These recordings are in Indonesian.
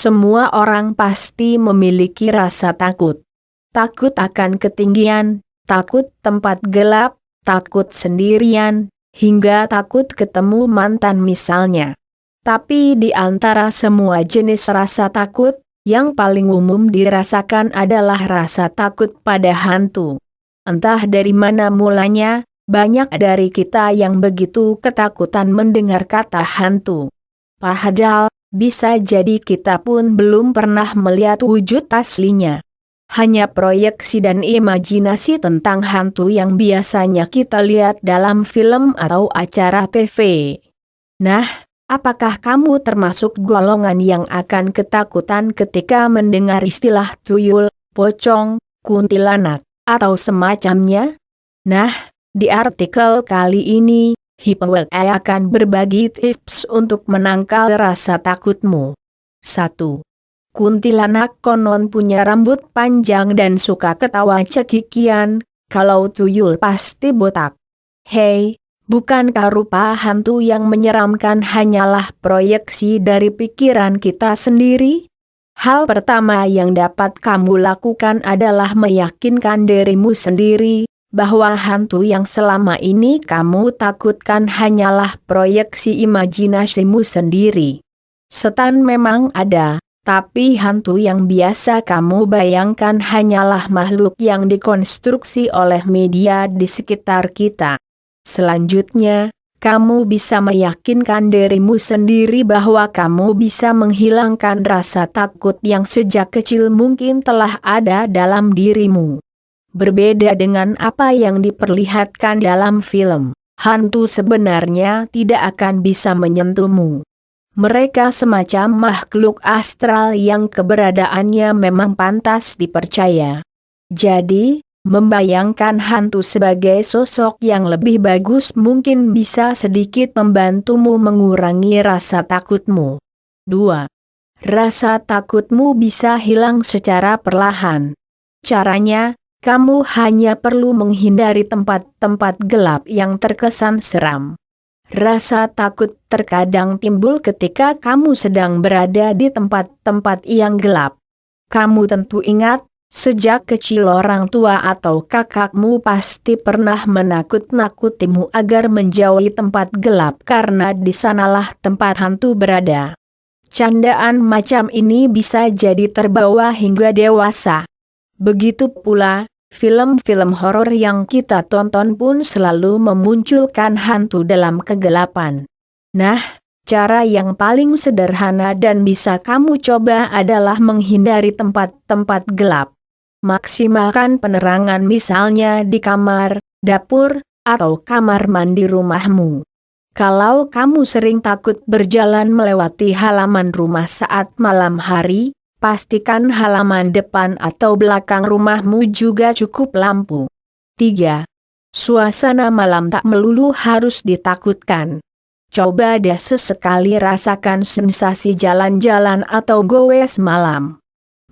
Semua orang pasti memiliki rasa takut. Takut akan ketinggian, takut tempat gelap, takut sendirian, hingga takut ketemu mantan misalnya. Tapi di antara semua jenis rasa takut, yang paling umum dirasakan adalah rasa takut pada hantu. Entah dari mana mulanya, banyak dari kita yang begitu ketakutan mendengar kata hantu. Padahal, bisa jadi kita pun belum pernah melihat wujud aslinya. Hanya proyeksi dan imajinasi tentang hantu yang biasanya kita lihat dalam film atau acara TV. Nah, apakah kamu termasuk golongan yang akan ketakutan ketika mendengar istilah tuyul, pocong, kuntilanak, atau semacamnya? Nah, di artikel kali ini, Hipowe akan berbagi tips untuk menangkal rasa takutmu. 1. Kuntilanak konon punya rambut panjang dan suka ketawa cekikian, kalau tuyul pasti botak. Hei, bukankah rupa hantu yang menyeramkan hanyalah proyeksi dari pikiran kita sendiri? Hal pertama yang dapat kamu lakukan adalah meyakinkan dirimu sendiri bahwa hantu yang selama ini kamu takutkan hanyalah proyeksi imajinasimu sendiri. Setan memang ada, tapi hantu yang biasa kamu bayangkan hanyalah makhluk yang dikonstruksi oleh media di sekitar kita. Selanjutnya, kamu bisa meyakinkan dirimu sendiri bahwa kamu bisa menghilangkan rasa takut yang sejak kecil mungkin telah ada dalam dirimu. Berbeda dengan apa yang diperlihatkan dalam film, hantu sebenarnya tidak akan bisa menyentuhmu. Mereka semacam makhluk astral yang keberadaannya memang pantas dipercaya. Jadi, membayangkan hantu sebagai sosok yang lebih bagus mungkin bisa sedikit membantumu mengurangi rasa takutmu. 2. Rasa takutmu bisa hilang secara perlahan. Caranya, kamu hanya perlu menghindari tempat-tempat gelap yang terkesan seram. Rasa takut terkadang timbul ketika kamu sedang berada di tempat-tempat yang gelap. Kamu tentu ingat, sejak kecil orang tua atau kakakmu pasti pernah menakut-nakutimu agar menjauhi tempat gelap karena di sanalah tempat hantu berada. Candaan macam ini bisa jadi terbawa hingga dewasa. Begitu pula, film-film horor yang kita tonton pun selalu memunculkan hantu dalam kegelapan. Nah, cara yang paling sederhana dan bisa kamu coba adalah menghindari tempat-tempat gelap. Maksimalkan penerangan misalnya di kamar, dapur, atau kamar mandi rumahmu. Kalau kamu sering takut berjalan melewati halaman rumah saat malam hari, pastikan halaman depan atau belakang rumahmu juga cukup lampu. 3. Suasana malam tak melulu harus ditakutkan. Coba deh sesekali rasakan sensasi jalan-jalan atau goes malam.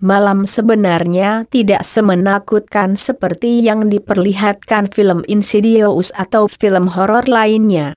Malam sebenarnya tidak semenakutkan seperti yang diperlihatkan film Insidious atau film horor lainnya.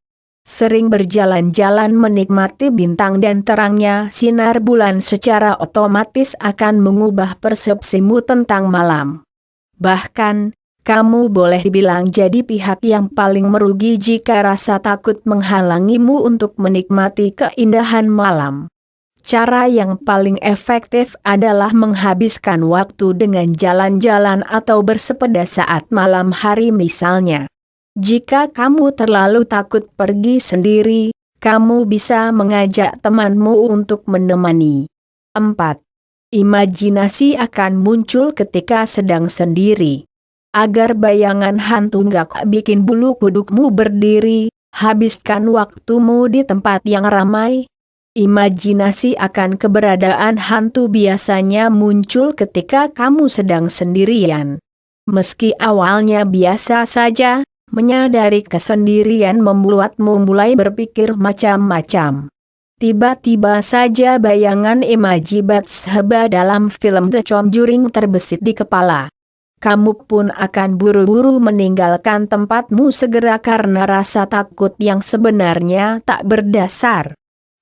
Sering berjalan-jalan menikmati bintang dan terangnya sinar bulan secara otomatis akan mengubah persepsimu tentang malam. Bahkan, kamu boleh dibilang jadi pihak yang paling merugi jika rasa takut menghalangimu untuk menikmati keindahan malam. Cara yang paling efektif adalah menghabiskan waktu dengan jalan-jalan atau bersepeda saat malam hari misalnya. Jika kamu terlalu takut pergi sendiri, kamu bisa mengajak temanmu untuk menemani. 4. Imajinasi akan muncul ketika sedang sendiri. Agar bayangan hantu nggak bikin bulu kudukmu berdiri, habiskan waktumu di tempat yang ramai. Imajinasi akan keberadaan hantu biasanya muncul ketika kamu sedang sendirian. Meski awalnya biasa saja, menyadari kesendirian membuatmu mulai berpikir macam-macam. Tiba-tiba saja bayangan imaji Bathsheba dalam film The Conjuring terbesit di kepala. Kamu pun akan buru-buru meninggalkan tempatmu segera karena rasa takut yang sebenarnya tak berdasar.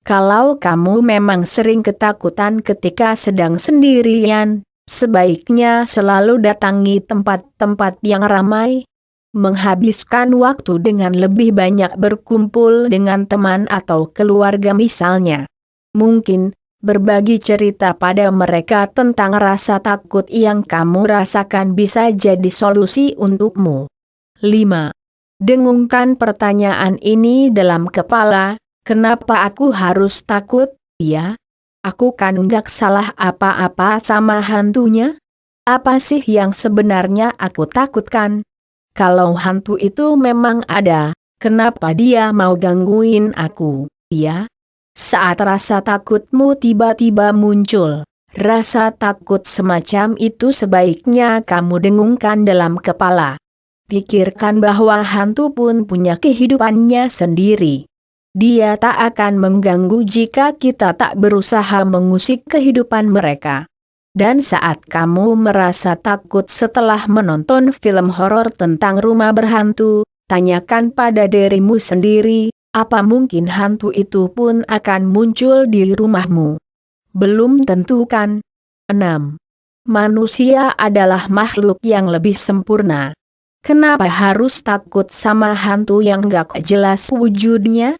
Kalau kamu memang sering ketakutan ketika sedang sendirian, sebaiknya selalu datangi tempat-tempat yang ramai. Menghabiskan waktu dengan lebih banyak berkumpul dengan teman atau keluarga misalnya. Mungkin, berbagi cerita pada mereka tentang rasa takut yang kamu rasakan bisa jadi solusi untukmu. 5. Dengungkan pertanyaan ini dalam kepala. Kenapa aku harus takut, ya? Aku kan nggak salah apa-apa sama hantunya? Apa sih yang sebenarnya aku takutkan? Kalau hantu itu memang ada, kenapa dia mau gangguin aku, ya? Saat rasa takutmu tiba-tiba muncul, rasa takut semacam itu sebaiknya kamu dengungkan dalam kepala. Pikirkan bahwa hantu pun punya kehidupannya sendiri. Dia tak akan mengganggu jika kita tak berusaha mengusik kehidupan mereka. Dan saat kamu merasa takut setelah menonton film horor tentang rumah berhantu, tanyakan pada dirimu sendiri, apa mungkin hantu itu pun akan muncul di rumahmu? Belum tentu kan? 6. Manusia adalah makhluk yang lebih sempurna. Kenapa harus takut sama hantu yang gak jelas wujudnya?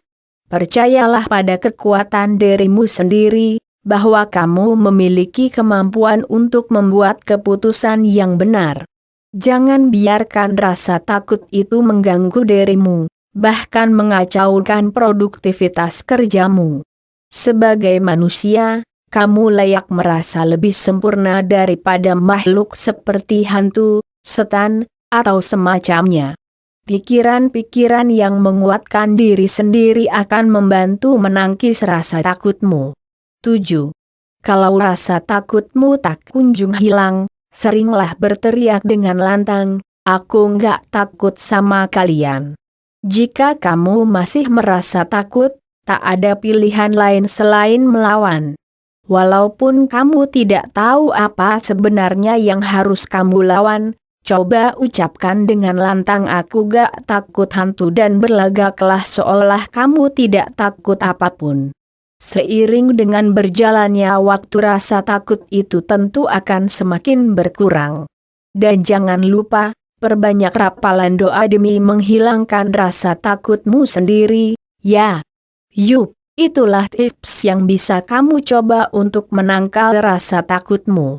Percayalah pada kekuatan dirimu sendiri, bahwa kamu memiliki kemampuan untuk membuat keputusan yang benar. Jangan biarkan rasa takut itu mengganggu dirimu, bahkan mengacaukan produktivitas kerjamu. Sebagai manusia, kamu layak merasa lebih sempurna daripada makhluk seperti hantu, setan, atau semacamnya. Pikiran-pikiran yang menguatkan diri sendiri akan membantu menangkis rasa takutmu. 7. Kalau rasa takutmu tak kunjung hilang, seringlah berteriak dengan lantang, aku nggak takut sama kalian. Jika kamu masih merasa takut, tak ada pilihan lain selain melawan. Walaupun kamu tidak tahu apa sebenarnya yang harus kamu lawan, coba ucapkan dengan lantang aku gak takut hantu dan berlagaklah seolah kamu tidak takut apapun. Seiring dengan berjalannya waktu rasa takut itu tentu akan semakin berkurang. Dan jangan lupa, perbanyak rapalan doa demi menghilangkan rasa takutmu sendiri, ya. Yup, itulah tips yang bisa kamu coba untuk menangkal rasa takutmu.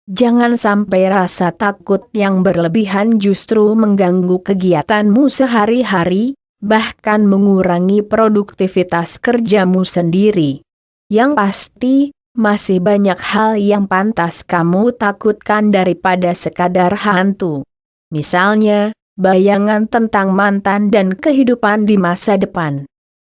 Jangan sampai rasa takut yang berlebihan justru mengganggu kegiatanmu sehari-hari, bahkan mengurangi produktivitas kerjamu sendiri. Yang pasti, masih banyak hal yang pantas kamu takutkan daripada sekadar hantu. Misalnya, bayangan tentang mantan dan kehidupan di masa depan.